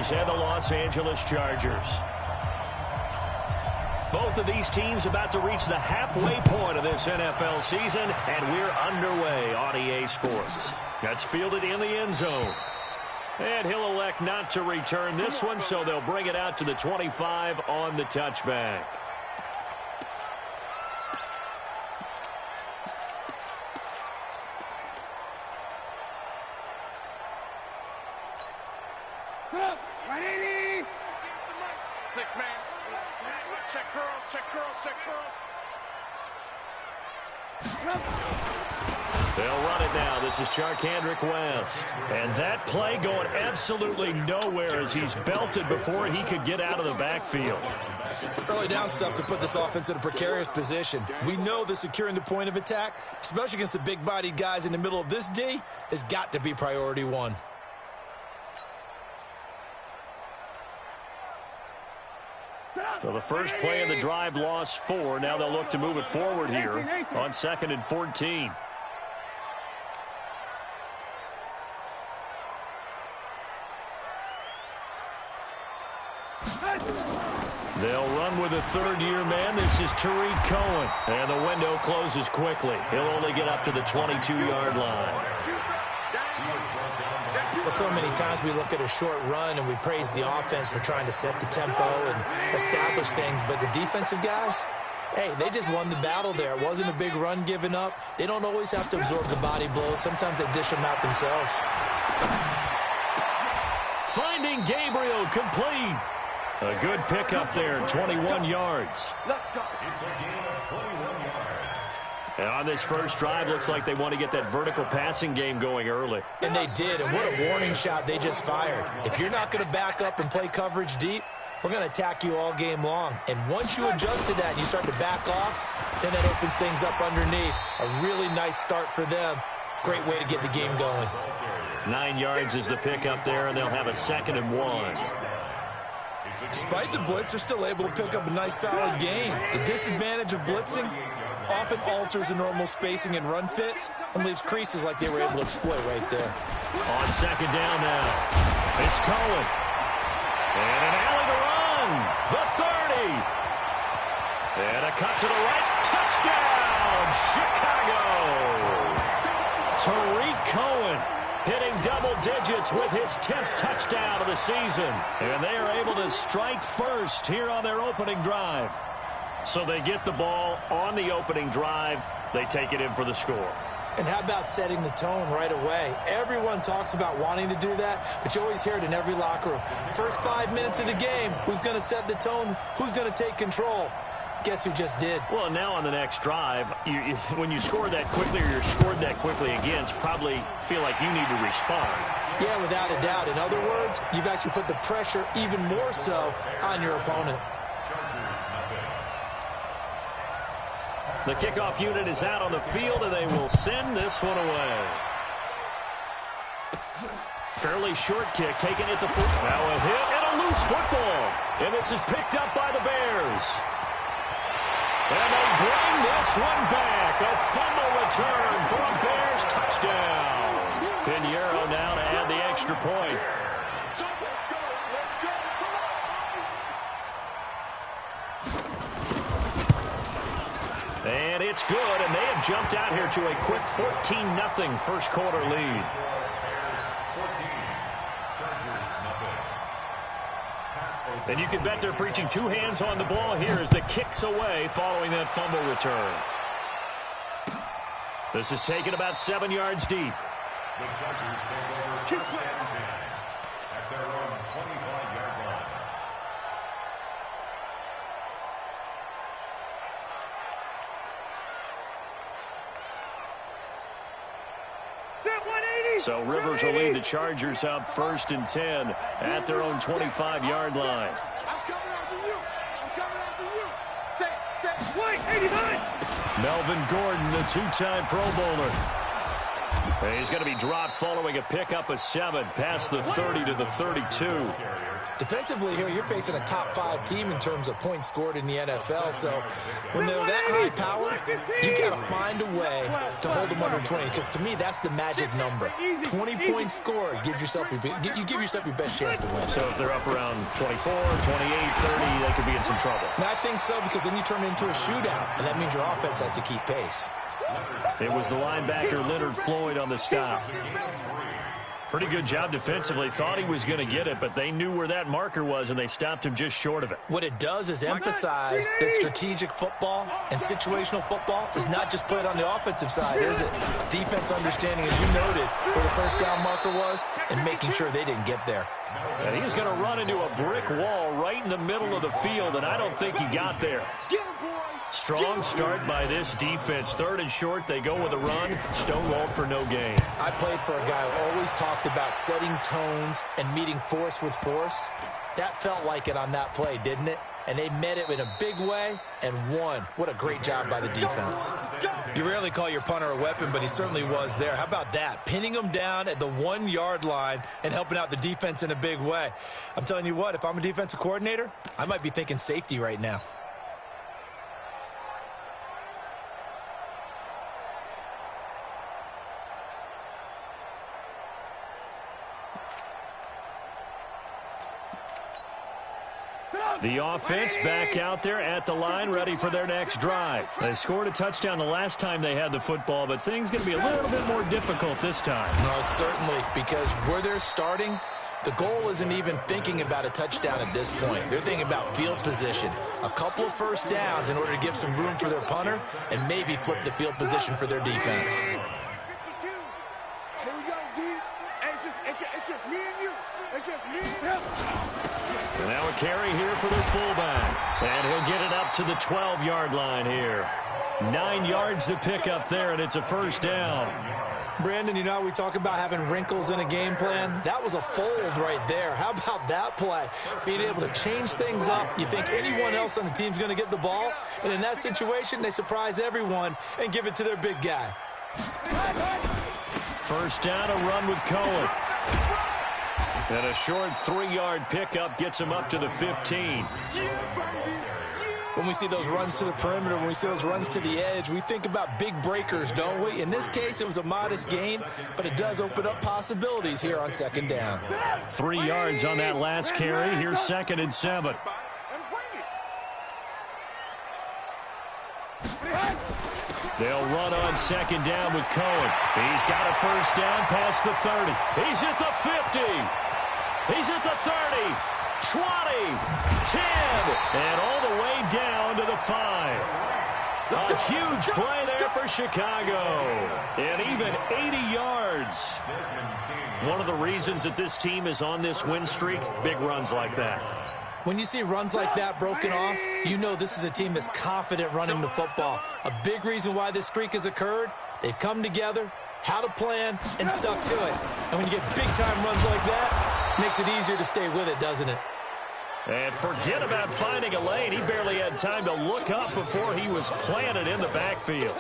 Raiders and the Los Angeles Chargers. Both of these teams about to reach the halfway point of this NFL season, and we're underway on EA Sports. That's fielded in the end zone. And he'll elect not to return this one, so they'll bring it out to the 25 on the touchback. Six-man. Check curls, check curls, check curls. They'll run it now. This is Charkandrick West. And that play going absolutely nowhere as he's belted before he could get out of the backfield. Early down stuff to put this offense in a precarious position. We know that securing the point of attack, especially against the big-bodied guys in the middle of this D, has got to be priority one. So the first play of the drive lost 4. Now they'll look to move it forward here on 2nd and 14. They'll run with a third-year man. This is Tariq Cohen. And the window closes quickly. He'll only get up to the 22-yard line. Well, so many times we look at a short run and we praise the offense for trying to set the tempo and establish things, but the defensive guys, hey, they just won the battle there. It wasn't a big run given up. They don't always have to absorb the body blows. Sometimes they dish them out themselves. Finding Gabriel complete. A good pickup there, 21 yards. Let's go. And on this first drive, looks like they want to get that vertical passing game going early. And they did, and what a warning shot they just fired. If you're not going to back up and play coverage deep, we're going to attack you all game long. And once you adjust to that and you start to back off, then that opens things up underneath. A really nice start for them. Great way to get the game going. 9 yards is the pickup there, and they'll have a 2nd and 1. Despite the blitz, they're still able to pick up a nice, solid gain. The disadvantage of blitzing often alters the normal spacing and run fits and leaves creases like they were able to exploit right there. On 2nd down now, it's Cohen. And an alley to run. The 30. And a cut to the right. Touchdown, Chicago. Tariq Cohen hitting double digits with his 10th touchdown of the season. And they are able to strike first here on their opening drive. So they get the ball on the opening drive. They take it in for the score. And how about setting the tone right away? Everyone talks about wanting to do that, but you always hear it in every locker room. First 5 minutes of the game, who's going to set the tone? Who's going to take control? Guess who just did? Well, now on the next drive, when you score that quickly or you're scored that quickly again, probably feel like you need to respond. Yeah, without a doubt. In other words, you've actually put the pressure even more so on your opponent. The kickoff unit is out on the field, and they will send this one away. Fairly short kick, taken at the foot. Now a hit and a loose football. And this is picked up by the Bears. And they bring this one back. A fumble return for a Bears touchdown. Pinheiro now to add the extra point. And it's good, and they have jumped out here to a quick 14-0 first quarter lead. And you can bet they're preaching 2 hands on the ball here as the kick's away following that fumble return. This is taken about 7 yards deep. The Chargers take over first and 10 at their own 25-yard line. So Rivers will lead the Chargers out 1st and 10 at their own 25-yard line. I'm coming after you. I'm coming after you. Say, wait, 89. Melvin Gordon, the 2-time Pro Bowler. And he's going to be dropped following a pickup of 7 past the 30 to the 32. Defensively here, you're facing a top 5 team in terms of points scored in the NFL. So when they're that high powered, you got to find a way to hold them under 20. Because to me, that's the magic number. 20 points scored, you give yourself your best chance to win. So if they're up around 24, 28, 30, they could be in some trouble. And I think so, because then you turn it into a shootout, and that means your offense has to keep pace. It was the linebacker Leonard Floyd on the stop. Pretty good job defensively. Thought he was going to get it, but they knew where that marker was, and they stopped him just short of it. What it does is emphasize that strategic football and situational football is not just played on the offensive side, is it? Defense understanding, as you noted, where the first down marker was and making sure they didn't get there. And he's going to run into a brick wall right in the middle of the field, and I don't think he got there. Strong start by this defense. 3rd and short, they go with a run. Stonewalled for no gain. I played for a guy who always talked about setting tones and meeting force with force. That felt like it on that play, didn't it? And they met it in a big way and won. What a great job by the defense. You rarely call your punter a weapon, but he certainly was there. How about that? Pinning him down at the 1-yard line and helping out the defense in a big way. I'm telling you what, if I'm a defensive coordinator, I might be thinking safety right now. The offense back out there at the line, ready for their next drive. They scored a touchdown the last time they had the football, but things going to be a little bit more difficult this time. No, certainly, because where they're starting, the goal isn't even thinking about a touchdown at this point. They're thinking about field position. A couple of first downs in order to give some room for their punter and maybe flip the field position for their defense. Here we go, D. It's just me and you. It's just me and him. And now a carry here for their fullback. And he'll get it up to the 12-yard line here. 9 yards to pick up there, and it's a first down. Brandon, you know, we talk about having wrinkles in a game plan. That was a fold right there. How about that play? Being able to change things up. You think anyone else on the team's going to get the ball, and in that situation, they surprise everyone and give it to their big guy. First down, a run with Cohen. And a short 3-yard pickup gets him up to the 15. When we see those runs to the perimeter, when we see those runs to the edge, we think about big breakers, don't we? In this case, it was a modest gain, but it does open up possibilities here on second down. 3 yards on that last carry. Here's 2nd and 7. They'll run on second down with Cohen. He's got a first down past the 30. He's at the 50. He's at the 30, 20, 10, and all the way down to the 5. A huge play there for Chicago. And even 80 yards. One of the reasons that this team is on this win streak, big runs like that. When you see runs like that broken off, you know this is a team that's confident running the football. A big reason why this streak has occurred, they've come together, had a plan, and stuck to it. And when you get big-time runs like that, makes it easier to stay with it, doesn't it? And forget about finding a lane. He barely had time to look up before he was planted in the backfield.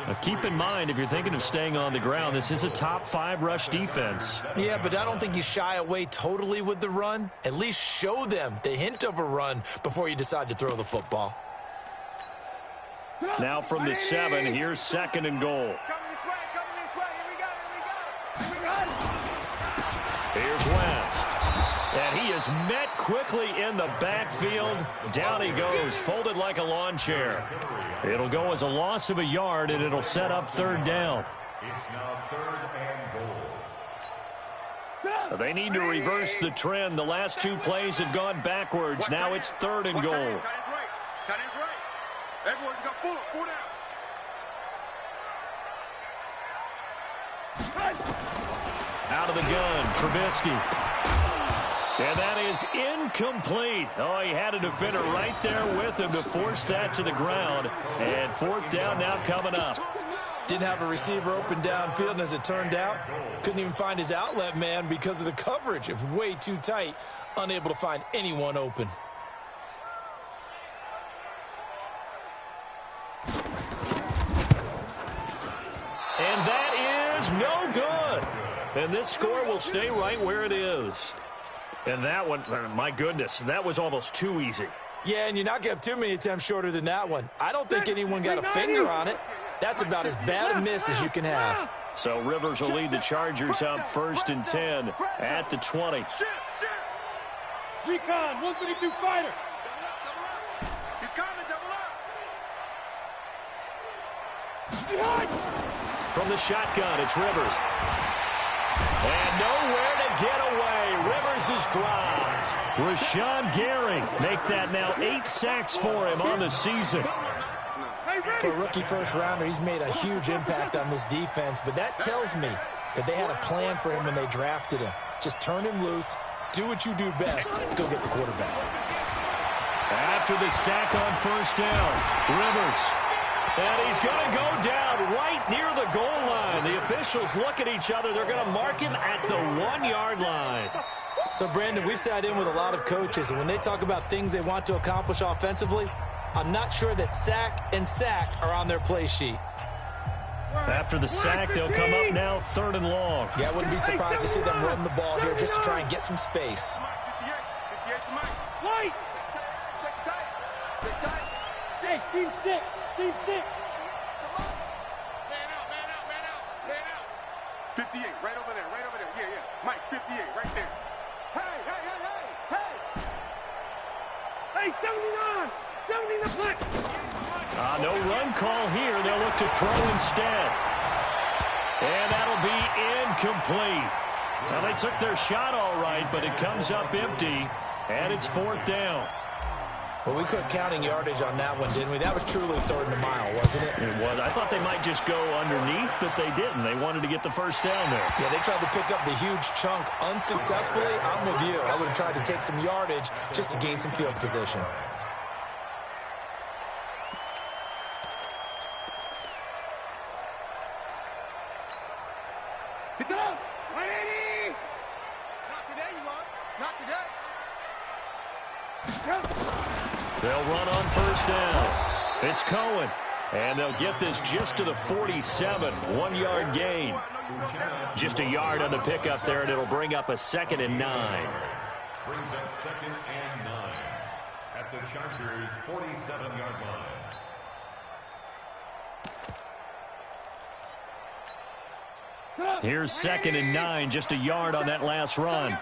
Now keep in mind, if you're thinking of staying on the ground, this is a top 5 rush defense. Yeah, but I don't think you shy away totally with the run. At least show them the hint of a run before you decide to throw the football. Now from the 7, here's 2nd and goal. Here's West. And he is met quickly in the backfield. Down he goes, folded like a lawn chair. It'll go as a loss of a yard, and it'll set up 3rd down. It's now 3rd and goal. They need to reverse the trend. The last 2 plays have gone backwards. Now it's 3rd and goal. Tight end's right. Everyone got 4 down. Out of the gun, Trubisky. And that is incomplete. Oh, he had a defender right there with him to force that to the ground. And 4th down now coming up. Didn't have a receiver open downfield, and as it turned out, couldn't even find his outlet man because of the coverage. It was way too tight, unable to find anyone open. And that is no good. And this score will stay right where it is. And that one, my goodness, that was almost too easy. Yeah, and you're not going to have too many attempts shorter than that one. I don't think anyone got a finger on it. That's about as bad a miss as you can have. So Rivers will lead the Chargers up 1st and 10 at the 20. Recon, 132 fighter. Double up. He's coming, double up. From the shotgun, it's Rivers. And nowhere to get away. Rivers is dropped. Rashawn Gary make that now 8 sacks for him on the season. For a rookie first-rounder, he's made a huge impact on this defense, but that tells me that they had a plan for him when they drafted him. Just turn him loose, do what you do best, go get the quarterback. After the sack on 1st down, Rivers. And he's going to go down right near the goal line. The officials look at each other. They're going to mark him at the 1-yard line. So, Brandon, we've sat in with a lot of coaches, and when they talk about things they want to accomplish offensively, I'm not sure that sack and sack are on their play sheet. After the sack, they'll come up now 3rd and long. Yeah, I wouldn't be surprised to see them run the ball here just to try and get some space. Light. Hey, team 6. Team 6. Man out. 58, right over there. Yeah. Mike, 58, right there. Hey. Hey, 79 the flex. No run call here. They'll look to throw instead. And that'll be incomplete. Well, they took their shot all right, but it comes up empty, and it's 4th down. Well, we quit counting yardage on that one, didn't we? That was truly 3rd and a mile, wasn't it? It was. I thought they might just go underneath, but they didn't. They wanted to get the 1st down there. Yeah, they tried to pick up the huge chunk unsuccessfully. I'm with you. I would have tried to take some yardage just to gain some field position. Get down. 180. Not today, you are. Not today. They'll run on 1st down. It's Cohen. And they'll get this just to the 47. 1-yard gain. Just a yard on the pickup there, and it'll bring up a 2nd and 9. Brings up 2nd and 9 at the Chargers' 47-yard line. Here's 2nd and 9, just a yard on that last run.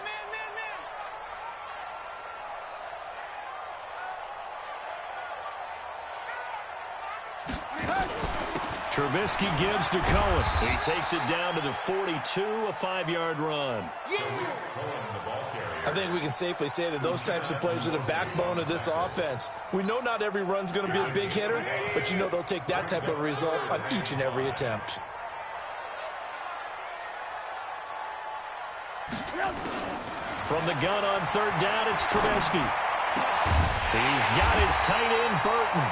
Trubisky gives to Cohen. He takes it down to the 42, a 5-yard run. I think we can safely say that those types of plays are the backbone of this offense. We know not every run's going to be a big hitter, but you know they'll take that type of result on each and every attempt. From the gun on 3rd down, it's Trubisky. He's got his tight end, Burton.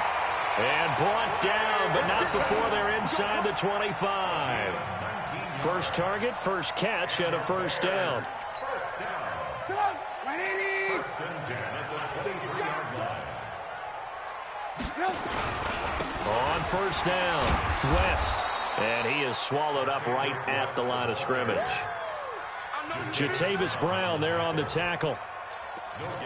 And brought down, but not before they're inside the 25. First target, first catch, and a 1st down. On 1st down, West. And he is swallowed up right at the line of scrimmage. Jatavis Brown there on the tackle.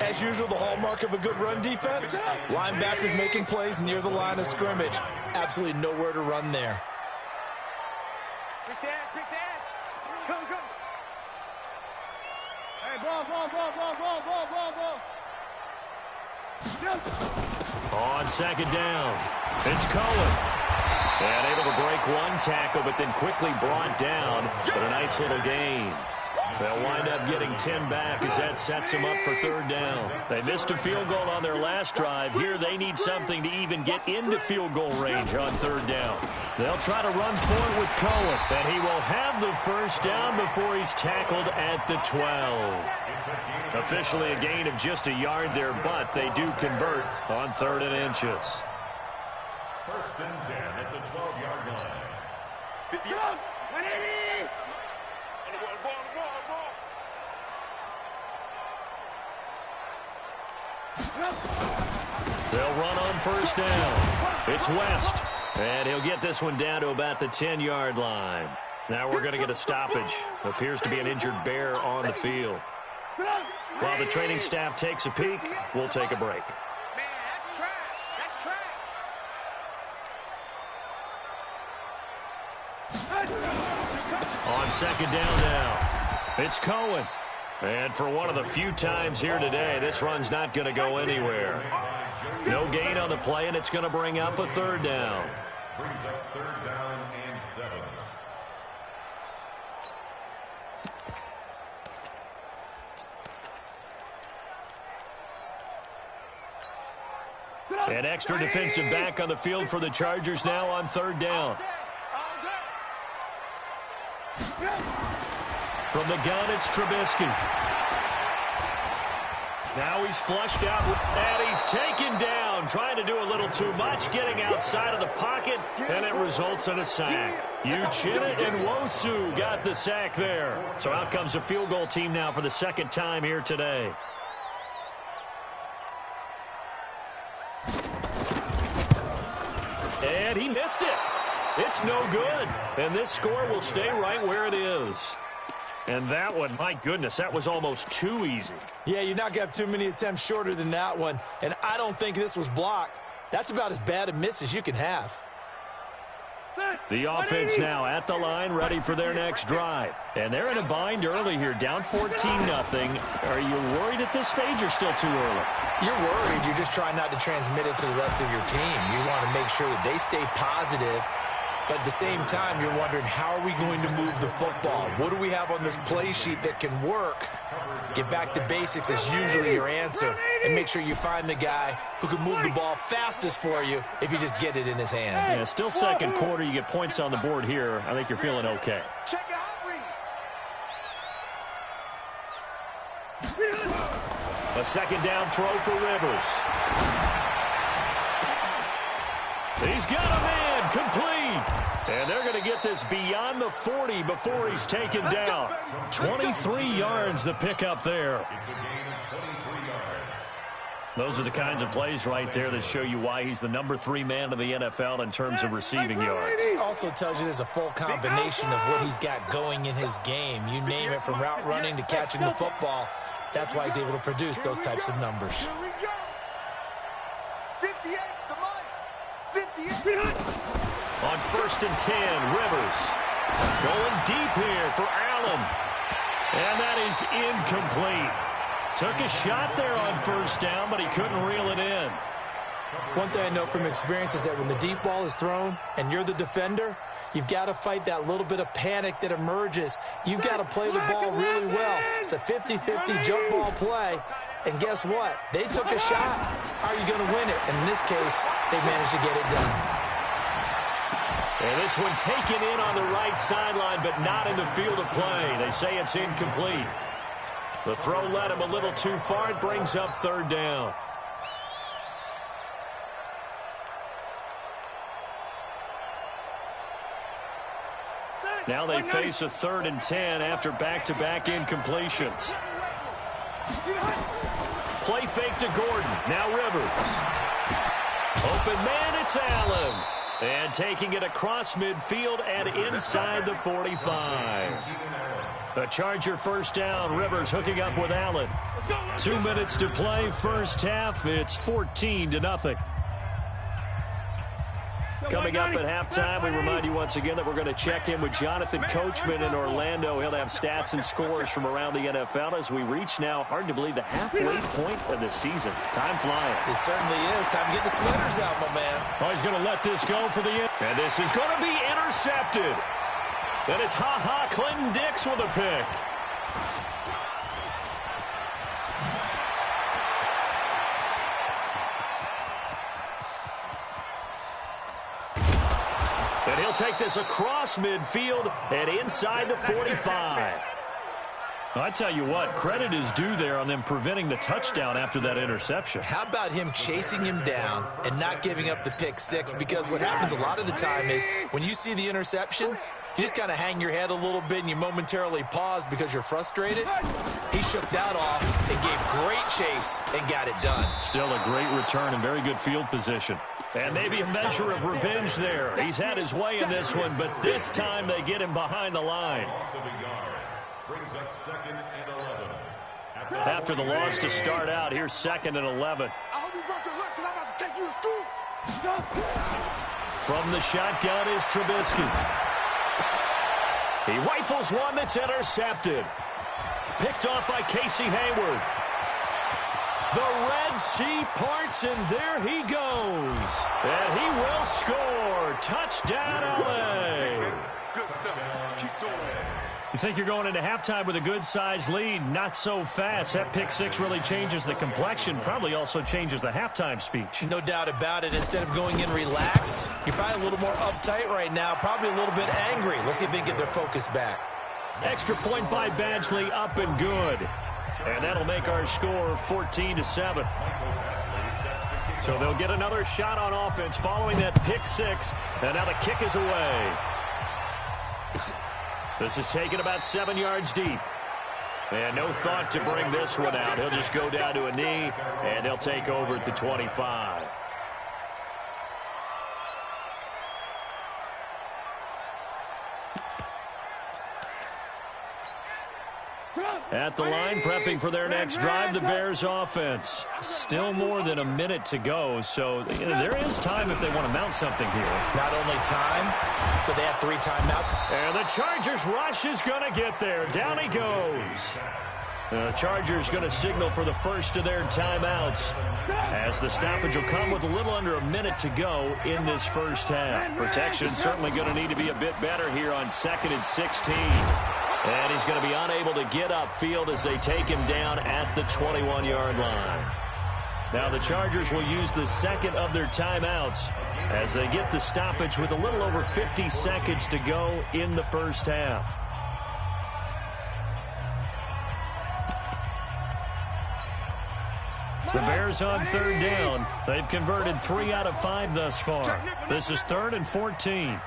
As usual, the hallmark of a good run defense, linebackers making plays near the line of scrimmage. Absolutely nowhere to run there. Pick the edge. Go. Hey, ball. On 2nd down, it's Cohen. And able to break one tackle, but then quickly brought down. But a nice little gain. They'll wind up getting 10 back as that sets them up for 3rd down. They missed a field goal on their last drive. Here they need something to even get into field goal range on 3rd down. They'll try to run for it with Cohen, and he will have the 1st down before he's tackled at the 12. Officially a gain of just a yard there, but they do convert on 3rd and inches. 1st and 10 at the 12-yard line. 180. They'll run on 1st down. It's West, and he'll get this one down to about the 10-yard line. Now we're going to get a stoppage. Appears to be an injured Bear on the field. While the training staff takes a peek, we'll take a break. Man, that's trash. That's trash. On second down now, it's Cohen. And for one of the few times here today, this run's not going to go anywhere. No gain on the play, and it's going to bring up a third down. Brings up third down and 7. An extra defensive back on the field for the Chargers now on third down. From the gun, it's Trubisky. Now he's flushed out, and he's taken down, trying to do a little too much, getting outside of the pocket, and it results in a sack. Uchenna and Nwosu got the sack there. So out comes a field goal team now for the second time here today. And he missed it. It's no good. And this score will stay right where it is. And that one, my goodness, that was almost too easy. Yeah, you're not going to have too many attempts shorter than that one. And I don't think this was blocked. That's about as bad a miss as you can have. The offense now at the line, ready for their next drive. And they're in a bind early here, down 14-0. Are you worried at this stage or still too early? You're worried. You're just trying not to transmit it to the rest of your team. You want to make sure that they stay positive. But at the same time, you're wondering, how are we going to move the football? What do we have on this play sheet that can work? Get back to basics is usually your answer. And make sure you find the guy who can move the ball fastest for you if you just get it in his hands. Yeah, still second quarter. You get points on the board here. I think you're feeling okay. Check out Reed. A second down throw for Rivers. He's got a man complete. And they're going to get this beyond the 40 before he's taken down. 23 yards the pickup there. It's a gain of 23 yards. Those are the kinds of plays right there that show you why he's the #3 man in the NFL in terms of receiving yards. It also tells you there's a full combination of what he's got going in his game. You name it, from route running to catching the football. That's why he's able to produce those types of numbers. Here we go. 58 to Mike. 58. On 1st and 10, Rivers going deep here for Allen. And that is incomplete. Took a shot there on 1st down, but he couldn't reel it in. One thing I know from experience is that when the deep ball is thrown and you're the defender, you've got to fight that little bit of panic that emerges. You've got to play the ball really well. It's a 50-50 jump ball play. And guess what? They took a shot. How are you going to win it? And in this case, they managed to get it done. And this one taken in on the right sideline, but not in the field of play. They say it's incomplete. The throw led him a little too far. It brings up 3rd down. Now they face a 3rd and 10 after back-to-back incompletions. Play fake to Gordon. Now Rivers. Open man, it's Allen. And taking it across midfield and inside the 45. A Charger 1st down. Rivers hooking up with Allen. 2 minutes to play, first half. It's 14-0. Coming up at halftime, we remind you once again that we're going to check in with Jonathan Coachman in Orlando. He'll have stats and scores from around the NFL as we reach now, hard to believe, the halfway point of the season. Time flying. It certainly is. Time to get the sweaters out, my man. Oh, he's going to let this go for the end. And this is going to be intercepted. And it's Clinton Dix with a pick. And he'll take this across midfield and inside the 45. I tell you what, credit is due there on them preventing the touchdown after that interception. How about him chasing him down and not giving up the pick six? Because what happens a lot of the time is when you see the interception, you just kind of hang your head a little bit and you momentarily pause because you're frustrated. He shook that off and gave great chase and got it done. Still a great return and very good field position. And maybe a measure of revenge there. He's had his way in this one, but this time they get him behind the line. Loss of a yard. Brings up 2nd and 11. after the loss to start out. Here's 2nd and 11. I hope you brought your lunch because I'm about to take you to school. From the shotgun is Trubisky. He rifles one that's intercepted. Picked off by Casey Hayward. The Red Sea parts, and there he goes. And he will score. Touchdown, LA. Good stuff. Keep doing it. You think you're going into halftime with a good-sized lead? Not so fast. That pick six really changes the complexion, probably also changes the halftime speech. No doubt about it. Instead of going in relaxed, you're probably a little more uptight right now, probably a little bit angry. Let's see if they can get their focus back. Extra point by Badgley, up and good. And that'll make our score 14-7. So they'll get another shot on offense following that pick six. And now the kick is away. This is taken about 7 yards deep. And no thought to bring this one out. He'll just go down to a knee, and they'll take over at the 25. At the line, prepping for their next drive, the Bears offense. Still more than a minute to go, so there is time if they want to mount something here. Not only time, but they have 3 timeouts. And the Chargers rush is going to get there. Down he goes. The Chargers going to signal for the first of their timeouts, as the stoppage will come with a little under a minute to go in this first half. Protection certainly going to need to be a bit better here on 2nd and 16. And he's going to be unable to get upfield as they take him down at the 21-yard line. Now the Chargers will use the second of their timeouts as they get the stoppage with a little over 50 seconds to go in the first half. The Bears on 3rd down. They've converted 3 out of 5 thus far. This is 3rd and 14.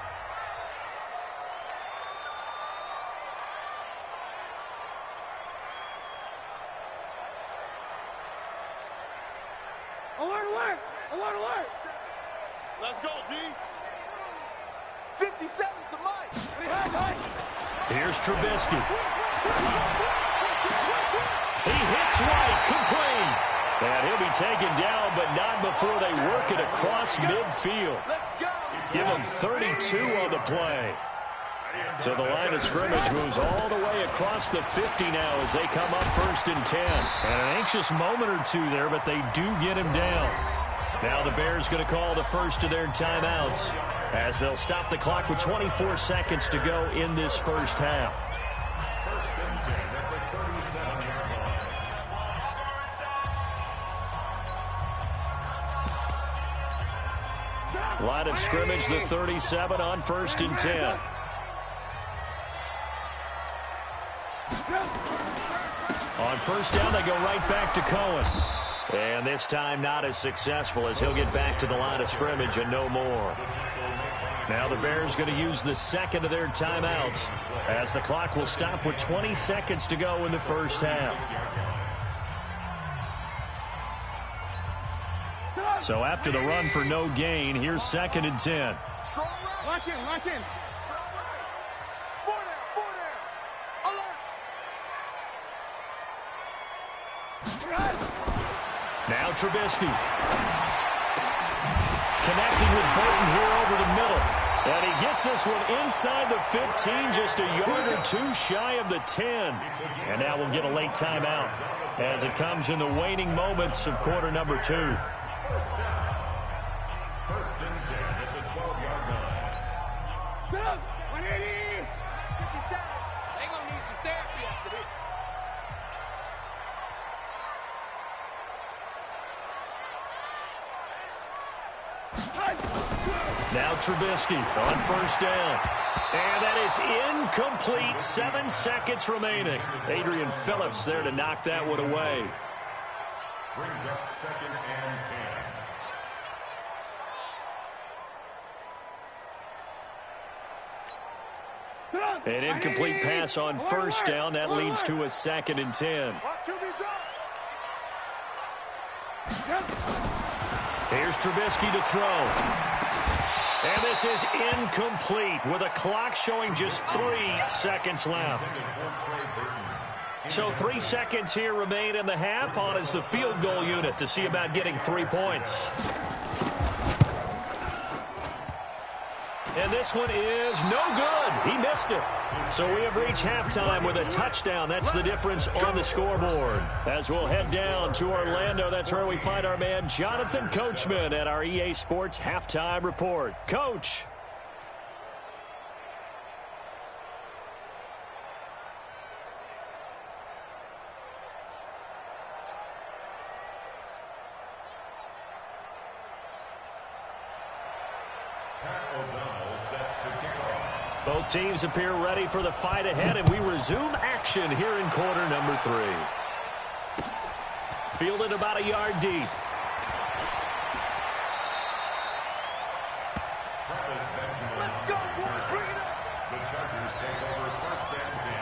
Alert! Let's go, D. 57 to Mike. Here's Trubisky. He hits right, complete. And he'll be taken down, but not before they work it across midfield. Give him 32 on the play. So the line of scrimmage moves all the way across the 50 now as they come up 1st and 10. And an anxious moment or two there, but they do get him down. Now the Bears going to call the first of their timeouts as they'll stop the clock with 24 seconds to go in this first half. 1st and 10 at the 37-yard line. Line of scrimmage, the 37 on 1st and 10. On 1st down, they go right back to Cohen. And this time not as successful as he'll get back to the line of scrimmage and no more. Now the Bears going to use the second of their timeouts as the clock will stop with 20 seconds to go in the first half. So after the run for no gain, here's 2nd and 10. Lock in. Four down. Alert. Now Trubisky. Connecting with Burton here over the middle. And he gets this one inside the 15, just a yard or two shy of the 10. And now we'll get a late timeout as it comes in the waning moments of quarter number 2. 1st and 10 at the 12-yard line. Shut up. 180. 57. They gonna need some therapy after this. Now Trubisky on 1st down. And that is incomplete. 7 seconds remaining. Adrian Phillips there to knock that one away. Brings up 2nd and 10. An incomplete pass on 1st down. That leads to a 2nd and 10. Here's Trubisky to throw. And this is incomplete with a clock showing just 3 seconds left. So 3 seconds here remain in the half. On is the field goal unit to see about getting 3 points. And this one is no good. He missed it. So we have reached halftime with a touchdown. That's the difference on the scoreboard. As we'll head down to Orlando, that's where we find our man Jonathan Coachman at our EA Sports Halftime Report. Coach. Both teams appear ready for the fight ahead, and we resume action here in quarter number 3. Fielded about a yard deep. Let's go, boy. Bring it up. The Chargers take over first and 10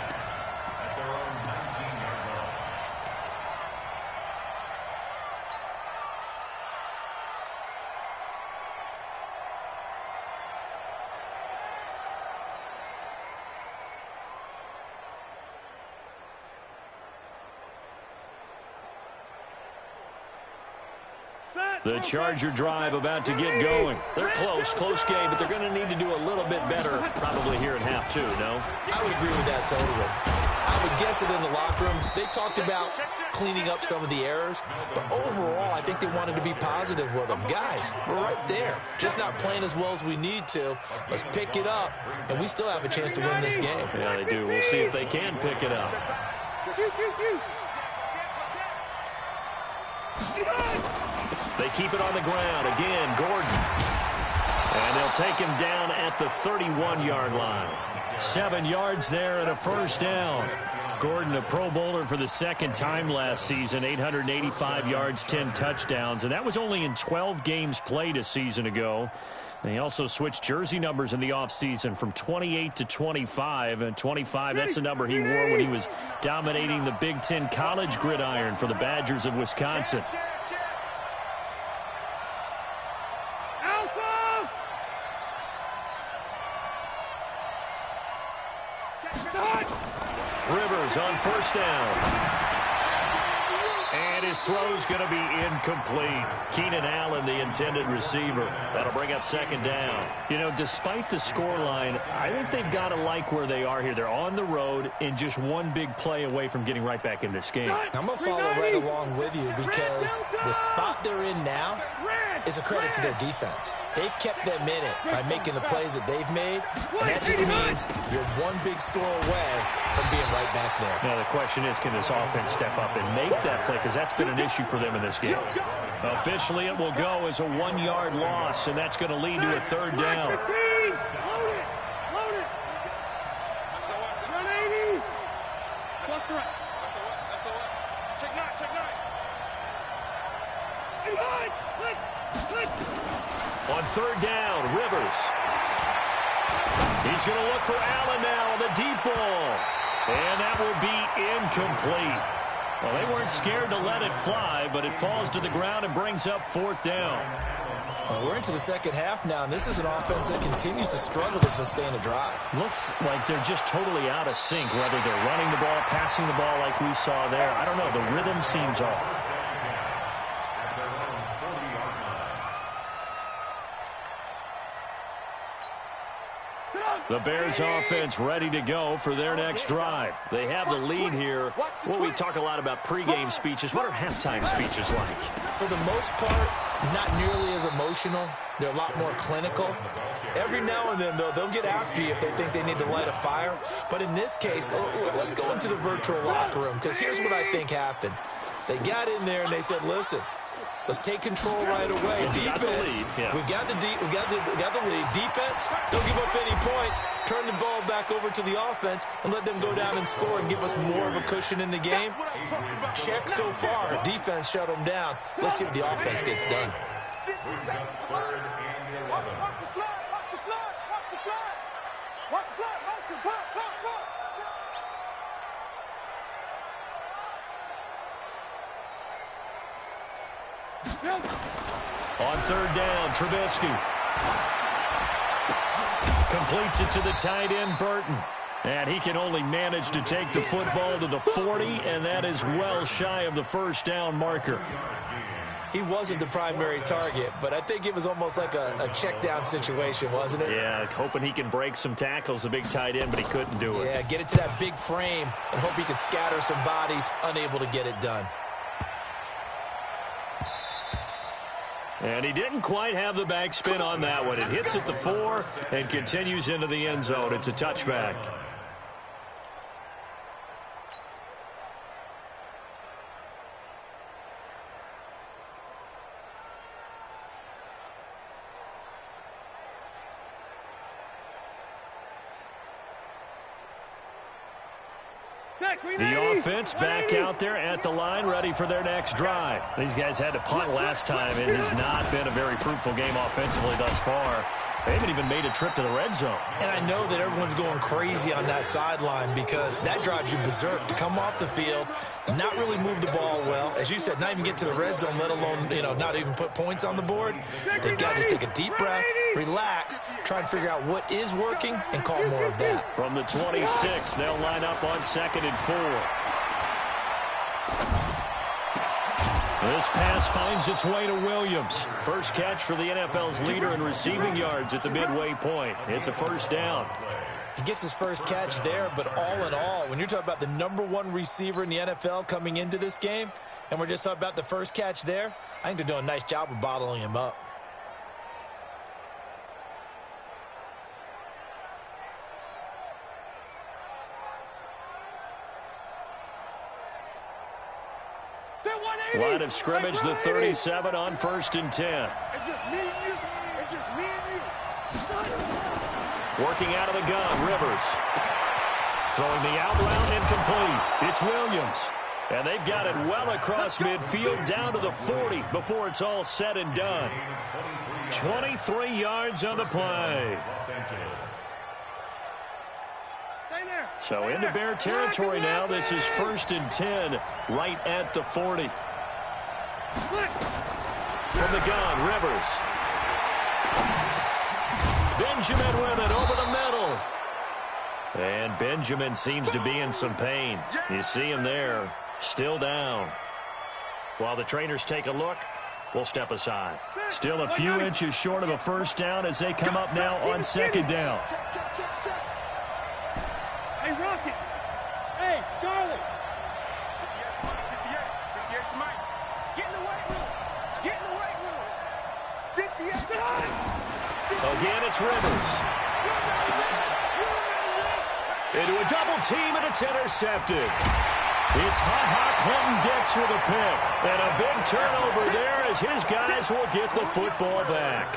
at their own 19-yard line. The Charger drive about to get going. They're close game, but they're going to need to do a little bit better probably here in half 2, no? I would agree with that totally. I would guess it in the locker room. They talked about cleaning up some of the errors, but overall, I think they wanted to be positive with them. Guys, we're right there. Just not playing as well as we need to. Let's pick it up, and we still have a chance to win this game. Yeah, they do. We'll see if they can pick it up. They keep it on the ground. Again, Gordon. And they'll take him down at the 31-yard line. 7 yards there and a first down. Gordon, a Pro Bowler for the second time last season, 885 yards, 10 touchdowns, and that was only in 12 games played a season ago. And he also switched jersey numbers in the offseason from 28 to 25, and 25, that's the number he wore when he was dominating the Big Ten college gridiron for the Badgers of Wisconsin. Rivers on first down. And his throw's going to be incomplete. Keenan Allen, the intended receiver. That'll bring up second down. You know, despite the scoreline, I think they've got to like where they are here. They're on the road and just one big play away from getting right back in this game. I'm going to follow right along with you because the spot they're in now is a credit to their defense. They've kept them in it by making the plays that they've made, and that just means you're one big score away from being right back there. Now, the question is, can this offense step up and make that play? Because that's been an issue for them in this game. Officially, it will go as a 1-yard loss, and that's going to lead to a third down. On third down, Rivers. He's going to look for Allen now on the deep ball. And that will be incomplete. Well, they weren't scared to let it fly, but it falls to the ground and brings up fourth down. We're into the second half now, and this is an offense that continues to struggle to sustain a drive. Looks like they're just totally out of sync, whether they're running the ball, passing the ball like we saw there. I don't know. The rhythm seems off. The Bears offense ready to go for their next drive. They have the lead here. Well, we talk a lot about pregame speeches. What are halftime speeches like? For the most part, not nearly as emotional. They're a lot more clinical. Every now and then, though, they'll get after you if they think they need to light a fire. But in this case, let's go into the virtual locker room, because here's what I think happened. They got in there and they said, listen, let's take control right away. Defense, we got the lead. Defense, don't give up any points. Turn the ball back over to the offense and let them go down and score and give us more of a cushion in the game. Check so far. Defense shut them down. Let's see if the offense gets done. On third down, Trubisky completes it to the tight end, Burton. And he can only manage to take the football to the 40, and that is well shy of the first down marker. He wasn't the primary target, but I think it was almost like a check down situation, wasn't it? Yeah, hoping he can break some tackles, a big tight end, but he couldn't do it. Yeah, get it to that big frame and hope he can scatter some bodies, unable to get it done. And he didn't quite have the backspin on that one. It hits at the 4 and continues into the end zone. It's a touchback. The offense back out there at the line, ready for their next drive. These guys had to punt last time. It has not been a very fruitful game offensively thus far. They haven't even made a trip to the red zone. And I know that everyone's going crazy on that sideline because that drives you berserk to come off the field, not really move the ball well. As you said, not even get to the red zone, let alone, not even put points on the board. They've got to just take a deep breath, relax, try and figure out what is working, and call more of that. From the 26, they'll line up on 2nd and 4. This pass finds its way to Williams. First catch for the NFL's leader in receiving yards at the midway point. It's a first down. He gets his first catch there, but all in all, when you're talking about the #1 receiver in the NFL coming into this game, and we're just talking about the first catch there, I think they're doing a nice job of bottling him up. Line of scrimmage, the 37 on 1st and 10. It's just me and you. It's just me and you. Working out of the gun, Rivers. Throwing the out route incomplete. It's Williams. And they've got it well across midfield down to the 40 before it's all said and done. 23 yards on the play. So into Bear territory now. This is 1st and 10 right at the 40. From the gun, Rivers. Benjamin with it over the middle. And Benjamin seems to be in some pain. You see him there, still down. While the trainers take a look, we'll step aside. Still a few inches short of a first down as they come up now on 2nd down. Hey, Rocket. Hey, Charlie. Mike. Get in the weight room. Get in the weight room. 58. Again, it's Rivers. Into a double team, and it's intercepted. It's Clinton Dix with a pick. And a big turnover there as his guys will get the football back.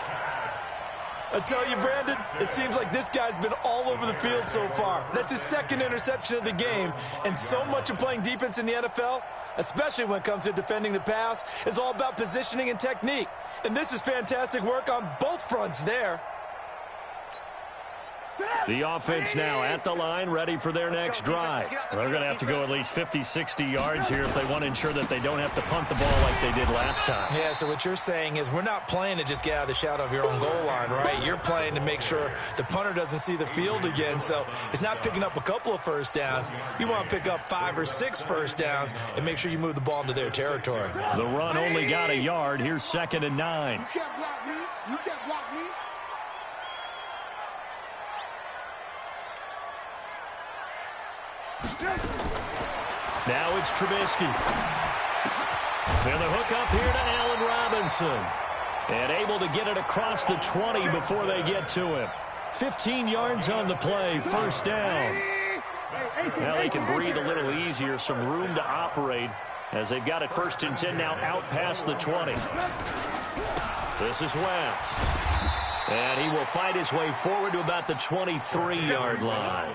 I tell you, Brandon, it seems like this guy's been all over the field so far. That's his 2nd interception of the game. And so much of playing defense in the NFL, especially when it comes to defending the pass, is all about positioning and technique. And this is fantastic work on both fronts there. The offense now at the line, ready for their next drive. They're going to have to go at least 50, 60 yards here if they want to ensure that they don't have to punt the ball like they did last time. Yeah, so what you're saying is we're not playing to just get out of the shadow of your own goal line, right? You're playing to make sure the punter doesn't see the field again, so it's not picking up a couple of first downs. You want to pick up 5 or 6 first downs and make sure you move the ball into their territory. The run only got a yard. Here's 2nd and 9. You can't block me. You can't block me. Now it's Trubisky. And the hook up here to Allen Robinson. And able to get it across the 20 before they get to him. 15 yards on the play, first down. Now they can breathe a little easier, some room to operate as they've got it 1st and 10 now out past the 20. This is West. And he will fight his way forward to about the 23-yard line.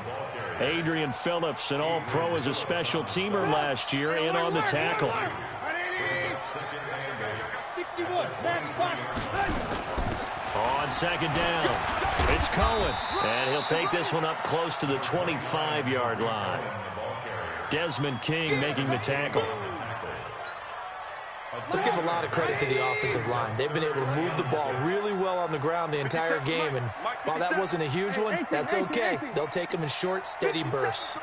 Adrian Phillips, an all-pro as a special teamer last year, in on the tackle. 61, On 2nd down, it's Cohen. And he'll take this one up close to the 25-yard line. Desmond King making the tackle. Let's give a lot of credit to the offensive line. They've been able to move the ball really well on the ground the entire game, and while that wasn't a huge one, that's okay. They'll take them in short, steady bursts.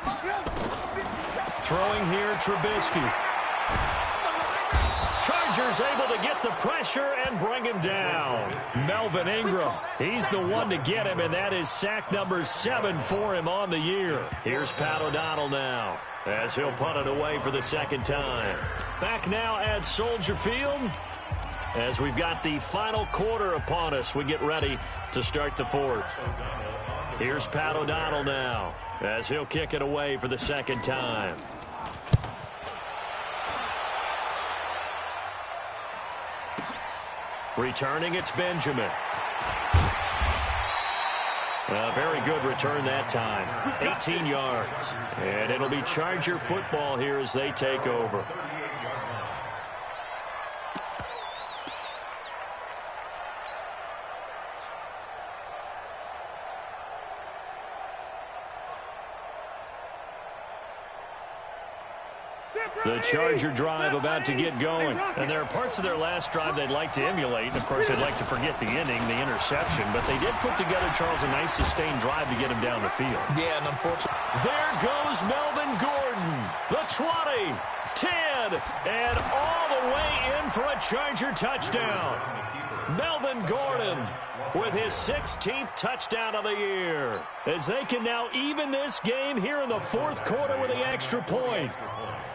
Throwing here, Trubisky. Chargers able to get the pressure and bring him down. Melvin Ingram, he's the one to get him, and that is sack number 7 for him on the year. Here's Pat O'Donnell now, as he'll punt it away for the second time. Back now at Soldier Field, as we've got the final quarter upon us, we get ready to start the fourth. Here's Pat O'Donnell now, as he'll kick it away for the second time. Returning, it's Benjamin. A very good return that time. 18 yards. And it'll be Charger football here as they take over. The Charger drive about to get going. And there are parts of their last drive they'd like to emulate. Of course, they'd like to forget the inning, the interception. But they did put together, Charles, a nice sustained drive to get him down the field. Yeah, and unfortunately, there goes Melvin Gordon. The 20, 10, and all the way in for a Charger touchdown. Melvin Gordon with his 16th touchdown of the year, as they can now even this game here in the fourth quarter with the extra point.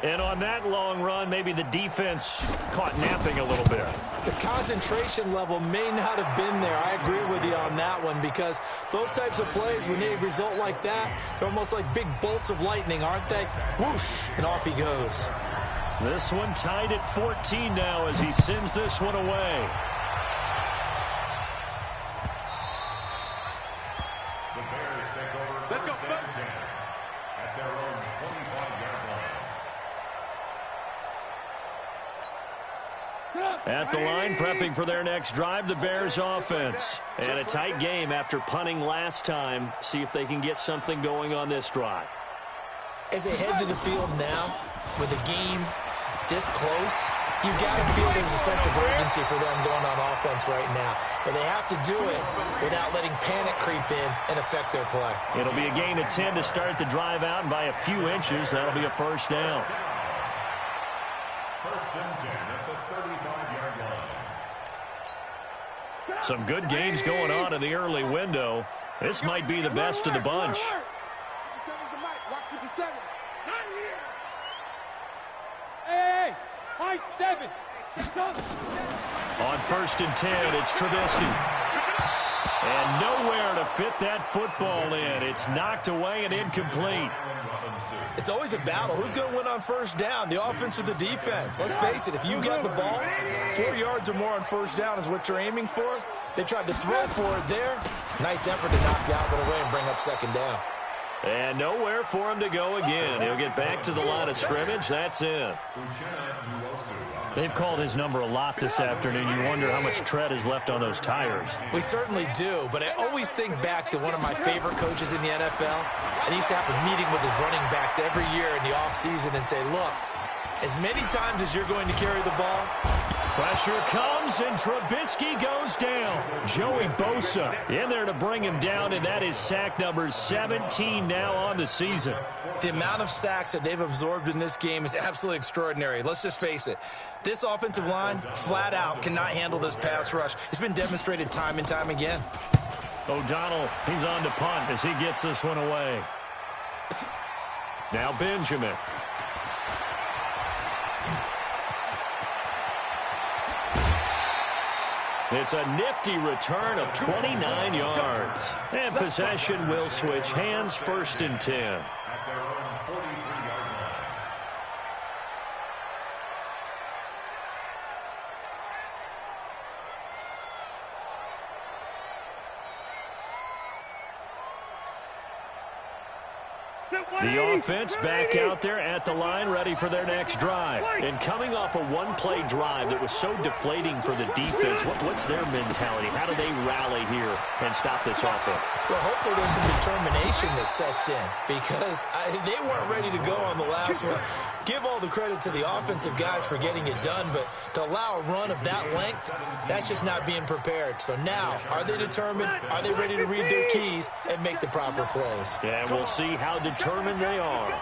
And on that long run, maybe the defense caught napping a little bit. The concentration level may not have been there. I agree with you on that one, because those types of plays, when they result like that, they're almost like big bolts of lightning, aren't they? Whoosh, and off he goes. This one tied at 14 now as he sends this one away. The Bears take over first and 10 at their own 25-yard line. At the line, prepping for their next drive, the Bears offense. And a tight game after punting last time. See if they can get something going on this drive. As they head to the field now, with the game this close, you've got to feel there's a sense of urgency for them going on offense right now. But they have to do it without letting panic creep in and affect their play. It'll be a gain of 10 to start the drive out, and by a few inches, that'll be a first down. First and 10 at the 35-yard line. Some good games going on in the early window. This might be the best of the bunch. 57's the mic. Watch 57. Not here. Hey, high 7. On first and 10, it's Trubisky. And nowhere to fit that football in. It's knocked away and incomplete. It's always a battle. Who's going to win on first down, the offense or the defense? Let's face it, if you got the ball, 4 yards or more on first down is what you're aiming for. They tried to throw for it there. Nice effort to knock that one away and bring up second down. And nowhere for him to go again. He'll get back to the line of scrimmage. That's it. They've called his number a lot this afternoon. You wonder how much tread is left on those tires. We certainly do, but I always think back to one of my favorite coaches in the NFL. And he used to have a meeting with his running backs every year in the offseason and say, look, as many times as you're going to carry the ball, pressure comes, and Trubisky goes down. Joey Bosa in there to bring him down, and that is sack number 17 now on the season. The amount of sacks that they've absorbed in this game is absolutely extraordinary. Let's just face it. This offensive line, flat out, cannot handle this pass rush. It's been demonstrated time and time again. O'Donnell, he's on to punt as he gets this one away. Now Benjamin. It's a nifty return of 29 yards. And possession will switch hands, first and 10. At their own 43-yard line. The offense back out there at the line, ready for their next drive. And coming off a one-play drive that was so deflating for the defense, what's their mentality? How do they rally here and stop this offense? Well, hopefully there's some determination that sets in, because they weren't ready to go on the last one. Give all the credit to the offensive guys for getting it done, but to allow a run of that length, that's just not being prepared. So now, are they determined? Are they ready to read their keys and make the proper plays? And we'll see how determined they are.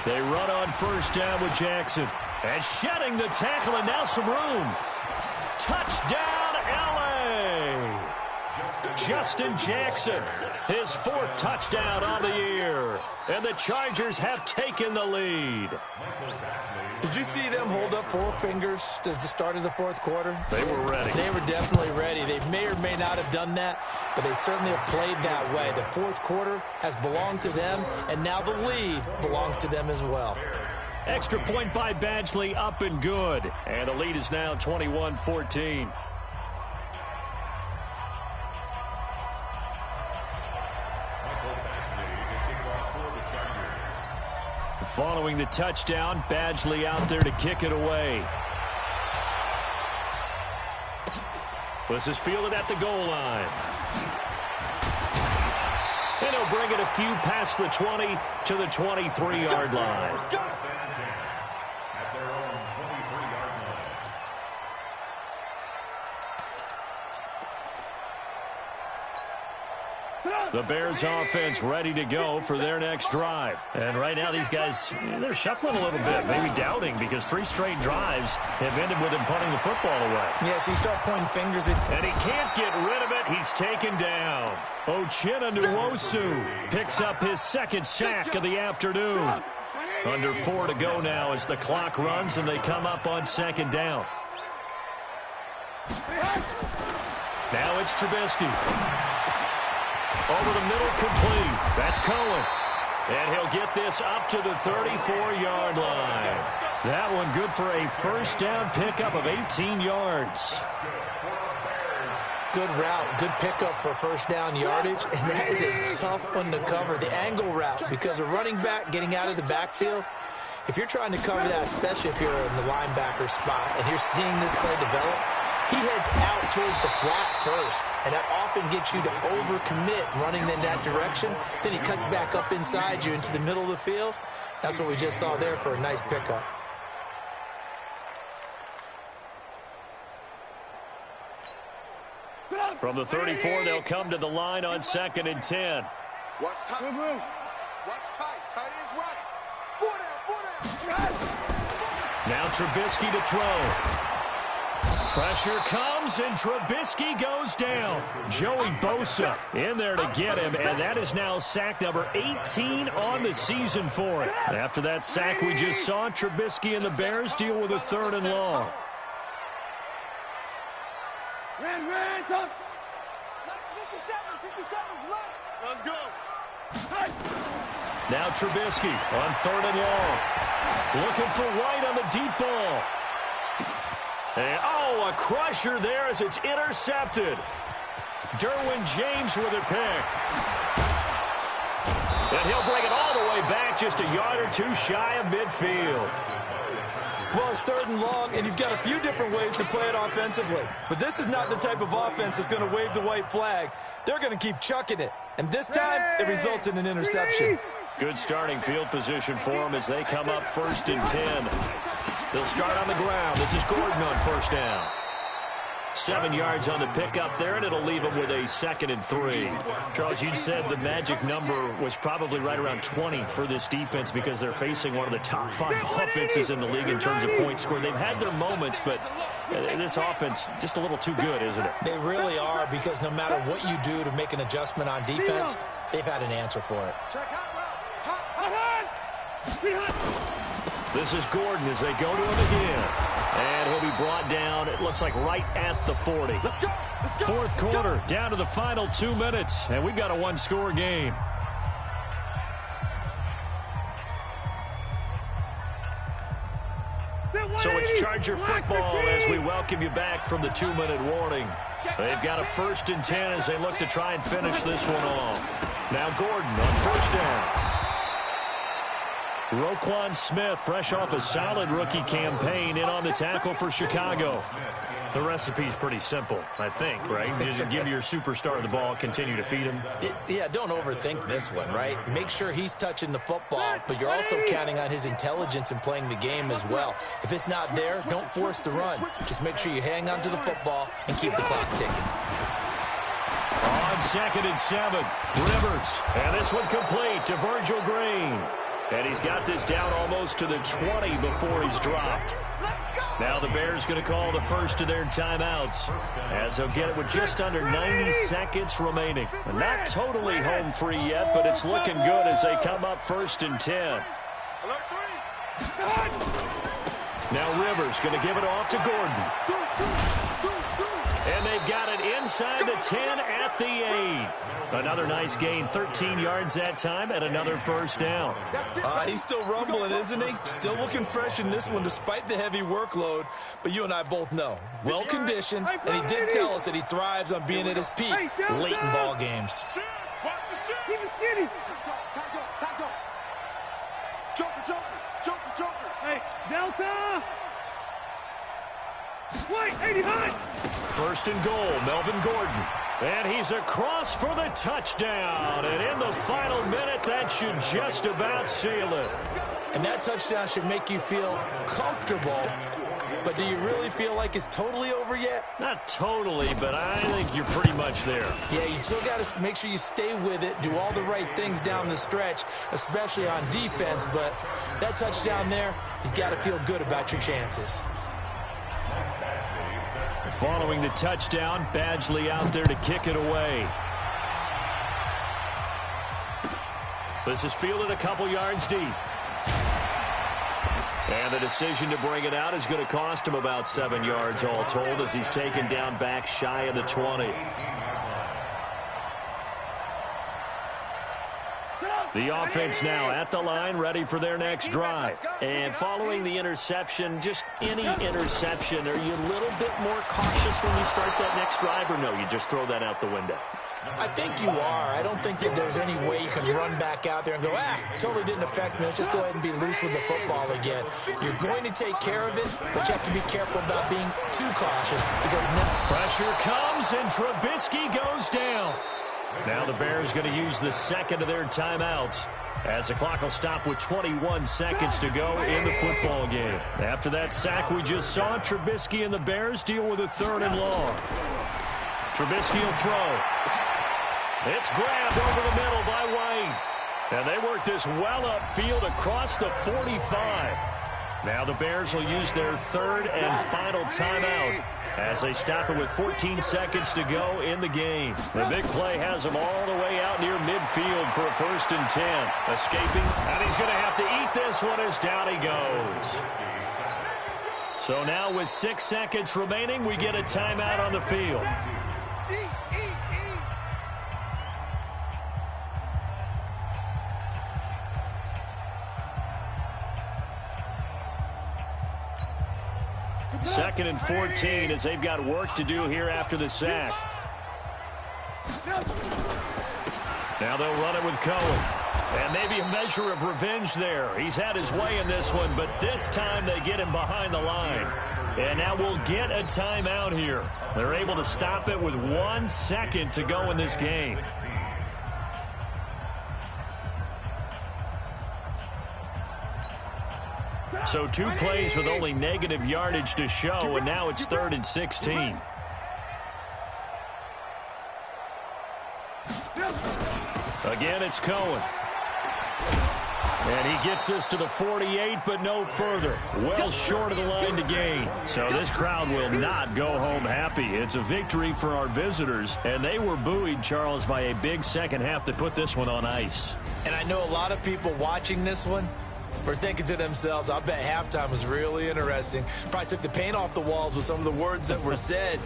They run on first down with Jackson. And shedding the tackle, and now some room. Touchdown, L.A. Justin Jackson, his 4th touchdown on the year. And the Chargers have taken the lead. Did you see them hold up 4 fingers at the start of the 4th quarter? They were ready. They were definitely ready. They may or may not have done that, but they certainly have played that way. The 4th quarter has belonged to them, and now the lead belongs to them as well. Extra point by Badgley, up and good. And the lead is now 21-14. Following the touchdown, Badgley out there to kick it away. This is fielded at the goal line. And he'll bring it a few past the 20 to the 23-yard line. The Bears offense ready to go for their next drive. And right now these guys, they're shuffling a little bit, maybe doubting, because 3 straight drives have ended with him punting the football away. Yeah, so you start pointing fingers at... And he can't get rid of it. He's taken down. Uchenna Nwosu picks up his 2nd sack of the afternoon. Under 4 to go now as the clock runs and they come up on 2nd down. Now it's Trubisky. Over the middle, complete. That's Cohen. And he'll get this up to the 34-yard line. That one good for a first down pickup of 18 yards. Good route, good pickup for first down yardage, and that is a tough one to cover. The angle route, because a running back getting out of the backfield, if you're trying to cover that, especially if you're in the linebacker spot and you're seeing this play develop, he heads out towards the flat first, and that often gets you to overcommit running in that direction. Then he cuts back up inside you into the middle of the field. That's what we just saw there for a nice pickup. From the 34, they'll come to the line on 2nd and 10. Watch tight. Watch tight. Tight is right. 4 down. Now Trubisky to throw. Pressure comes, and Trubisky goes down. Joey Bosa in there to get him, and that is now sack number 18 on the season for it. After that sack we just saw, Trubisky and the Bears deal with a 3rd and long. Ran, talk. 57's right. Let's go. Now Trubisky on 3rd and long. Looking for White on the deep ball. And, a crusher there as it's intercepted. Derwin James with a pick. And he'll bring it all the way back, just a yard or 2 shy of midfield. Well, it's 3rd and long, and you've got a few different ways to play it offensively. But this is not the type of offense that's going to wave the white flag. They're going to keep chucking it. And this time, it results in an interception. Good starting field position for them as they come up 1st and 10. They'll start on the ground. This is Gordon on first down. 7 yards on the pickup there, and it'll leave them with a 2nd and 3. Charles, you said the magic number was probably right around 20 for this defense because they're facing one of the top 5 offenses in the league in terms of points scored. They've had their moments, but this offense just a little too good, isn't it? They really are, because no matter what you do to make an adjustment on defense, they've had an answer for it. This is Gordon as they go to him again. And he'll be brought down, it looks like right at the 40. Let's go. 4th quarter, down to the final 2 minutes, and we've got a 1-score game. So it's Charger football as we welcome you back from the 2-minute warning. They've got a 1st and 10 as they look to try and finish this one off. Now Gordon on first down. Roquan Smith, fresh off a solid rookie campaign, in on the tackle for Chicago. The recipe's pretty simple, I think, right? You just give your superstar the ball, continue to feed him. Yeah, don't overthink this one, right? Make sure he's touching the football, but you're also counting on his intelligence in playing the game as well. If it's not there, don't force the run. Just make sure you hang on to the football and keep the clock ticking. On 2nd and 7, Rivers. And this one complete to Virgil Green. And he's got this down almost to the 20 before he's dropped. Now the Bears going to call the first of their timeouts, as they'll get it with just under 90 seconds remaining. And not totally home free yet, but it's looking good as they come up 1st and 10. Now Rivers going to give it off to Gordon. And they've got it inside the 10 at the 8. Another nice gain, 13 yards that time, and another first down. He's still rumbling, isn't he? Still looking fresh in this one despite the heavy workload. But you and I both know, well-conditioned, and he did tell us that he thrives on being at his peak late in ball games. Hey, Delta! Wait, 89! 1st and goal, Melvin Gordon. And he's across for the touchdown. And in the final minute, that should just about seal it. And that touchdown should make you feel comfortable. But do you really feel like it's totally over yet? Not totally, but I think you're pretty much there. Yeah, you still got to make sure you stay with it, do all the right things down the stretch, especially on defense. But that touchdown there, you got to feel good about your chances. Following the touchdown, Badgley out there to kick it away. This is fielded a couple yards deep. And the decision to bring it out is going to cost him about 7 yards all told, as he's taken down back shy of the 20. The offense now at the line, ready for their next drive. And following the interception, just any interception, are you a little bit more cautious when you start that next drive, or no, you just throw that out the window? I think you are. I don't think that there's any way you can run back out there and go, totally didn't affect me. Let's just go ahead and be loose with the football again. You're going to take care of it, but you have to be careful about being too cautious, because pressure comes and Trubisky goes down. Now the Bears going to use the second of their timeouts, as the clock will stop with 21 seconds to go in the football game. After that sack we just saw, Trubisky and the Bears deal with a 3rd and long. Trubisky will throw. It's grabbed over the middle by White. And they work this well upfield across the 45. Now the Bears will use their 3rd and final timeout, as they stop it with 14 seconds to go in the game. The big play has him all the way out near midfield for a 1st and 10. Escaping, and he's going to have to eat this one as down he goes. So now with 6 seconds remaining, we get a timeout on the field. Second and 14, as they've got work to do here after the sack. Now they'll run it with Cohen. And maybe a measure of revenge there. He's had his way in this one, but this time they get him behind the line. And now we'll get a timeout here. They're able to stop it with 1 second to go in this game. So 2 plays with only negative yardage to show, and now it's 3rd and 16. Again, it's Cohen. And he gets us to the 48, but no further. Well short of the line to gain. So this crowd will not go home happy. It's a victory for our visitors, and they were buoyed, Charles, by a big second half to put this one on ice. And I know a lot of people watching this one were thinking to themselves, I bet halftime was really interesting. Probably took the paint off the walls with some of the words that were said.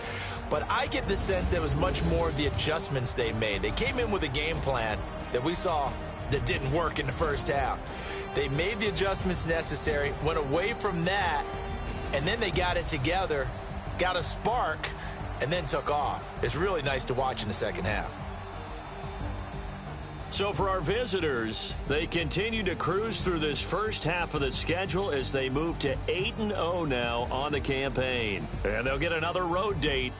But I get the sense it was much more the adjustments they made. They came in with a game plan that we saw that didn't work in the first half. They made the adjustments necessary, went away from that, and then they got it together, got a spark, and then took off. It's really nice to watch in the second half. So for our visitors, they continue to cruise through this first half of the schedule as they move to 8-0 now on the campaign. And they'll get another road date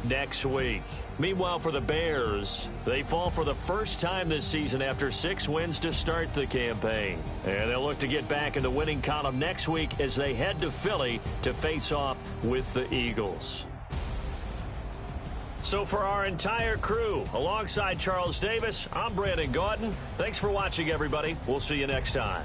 next week. Meanwhile, for the Bears, they fall for the first time this season after 6 wins to start the campaign. And they'll look to get back in the winning column next week as they head to Philly to face off with the Eagles. So for our entire crew, alongside Charles Davis, I'm Brandon Gautin. Thanks for watching, everybody. We'll see you next time.